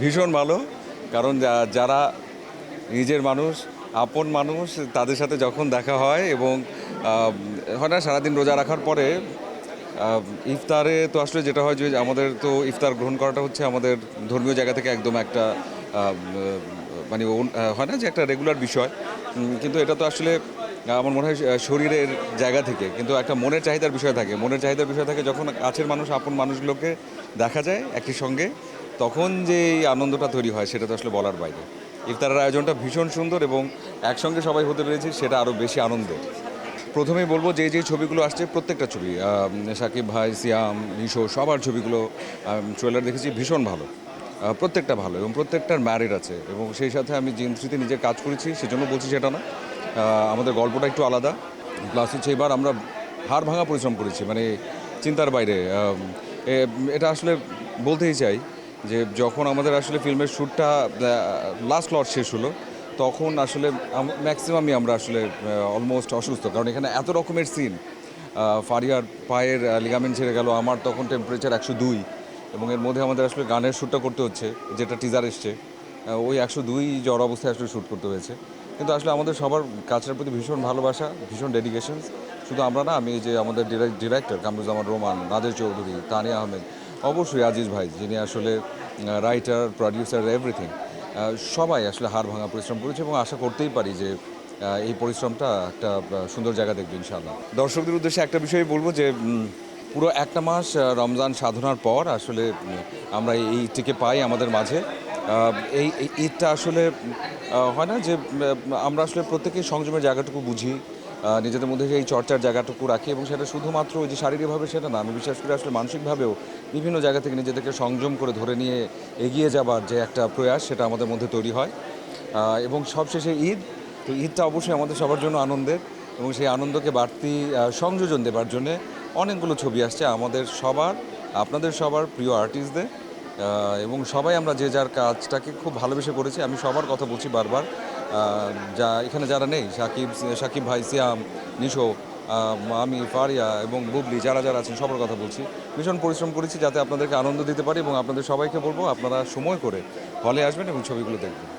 ভীষণ ভালো, কারণ যারা নিজের মানুষ, আপন মানুষ, তাদের সাথে যখন দেখা হয় এবং হয় না সারাদিন রোজা রাখার পরে ইফতারে তো আসলে যেটা হয় যে আমাদের তো ইফতার গ্রহণ করাটা হচ্ছে আমাদের ধর্মীয় জায়গা থেকে একদম একটা মানে হয় না যে একটা রেগুলার বিষয়, কিন্তু এটা তো আসলে আমার মনে হয় শরীরের জায়গা থেকে, কিন্তু একটা মনের চাহিদার বিষয় থাকে, মনের চাহিদার বিষয় থাকে যখন কাছের মানুষ, আপন মানুষগুলোকে দেখা যায় একই সঙ্গে, তখন যে এই আনন্দটা তৈরি হয় সেটা তো আসলে বলার বাইরে। ইফতারের আয়োজনটা ভীষণ সুন্দর এবং একসঙ্গে সবাই হতে পেরেছি, সেটা আরও বেশি আনন্দের। প্রথমেই বলবো যে যে ছবিগুলো আসছে প্রত্যেকটা ছবি, সাকিব ভাই, সিয়াম, নিশো, সবার ছবিগুলো ট্রেলার দেখেছি, ভীষণ ভালো, প্রত্যেকটা ভালো এবং প্রত্যেকটার ম্যারিট আছে এবং সেই সাথে আমি জিন থ্রিতে নিজে কাজ করেছি সেজন্য বলছি সেটা না, আমাদের গল্পটা একটু আলাদা, প্লাস হচ্ছে এবার আমরা হাড় ভাঙা পরিশ্রম করেছি, মানে চিন্তার বাইরে। এটা আসলে বলতেই চাই যে যখন আমাদের আসলে ফিল্মের শ্যুটটা লাস্ট লট শেষ হলো, তখন আসলে ম্যাক্সিমামই আমরা আসলে অলমোস্ট অসুস্থ, কারণ এখানে এত রকমের সিন। ফারিয়ার পায়ের লিগামেন্ট ছেড়ে গেল, আমার তখন টেম্পারেচার 102, এবং এর মধ্যে আমাদের আসলে গানের শ্যুটটা করতে হচ্ছে, যেটা টিজার এসছে, ওই 102 জ্বর অবস্থায় আসলে শ্যুট করতে হয়েছে। কিন্তু আসলে আমাদের সবার কাজের প্রতি ভীষণ ভালোবাসা, ভীষণ ডেডিকেশন। শুধু আমরা না, আমি যে আমাদের ডিরেক্টর কামরুজ্জামান রোমান, নাদের চৌধুরী, তানিয়া আহমেদ, অবশ্যই আজিজ ভাই যিনি আসলে রাইটার, প্রডিউসার, এভরিথিং, সবাই আসলে হাড় ভাঙা পরিশ্রম করেছে এবং আশা করতেই পারি যে এই পরিশ্রমটা একটা সুন্দর জায়গা দেখবে ইনশাআল্লাহ। দর্শকদের উদ্দেশ্যে একটা বিষয় বলবো যে পুরো একটা মাস রমজান সাধনার পর আসলে আমরা এই ঈদটিকে পাই আমাদের মাঝে। এই ঈদটা আসলে হয় না যে আমরা আসলে প্রত্যেকেই সংযমের জায়গাটুকু বুঝি, নিজেদের মধ্যে এই চর্চার জায়গাটুকু রাখি, এবং সেটা শুধুমাত্র ওই যে শারীরিকভাবে সেটা না, আমি বিশ্বাস করি আসলে মানসিকভাবেও বিভিন্ন জায়গা থেকে নিজেদেরকে সংযম করে ধরে নিয়ে এগিয়ে যাবার যে একটা প্রয়াস, সেটা আমাদের মধ্যে তৈরি হয়। এবং সবশেষে ঈদ, তো ঈদটা অবশ্যই আমাদের সবার জন্য আনন্দের, এবং সেই আনন্দকে বাড়তি সংযোজন দেবার জন্যে অনেকগুলো ছবি আসছে আমাদের সবার, আপনাদের সবার প্রিয় আর্টিস্টদের, এবং সবাই আমরা যে যার কাজটাকে খুব ভালোবেসে করেছি। আমি সবার কথা বলছি বারবার, যা এখানে যারা নেই, সাকিব ভাই, সিয়াম, নিশো, আমি, ফারিয়া এবং বুবলি, যারা যারা আছেন সবার কথা বলছি। ভীষণ পরিশ্রম করেছি যাতে আপনাদেরকে আনন্দ দিতে পারি, এবং আপনাদের সবাইকে বলবো আপনারা সময় করে হলে আসবেন এবং ছবিগুলো দেখবেন।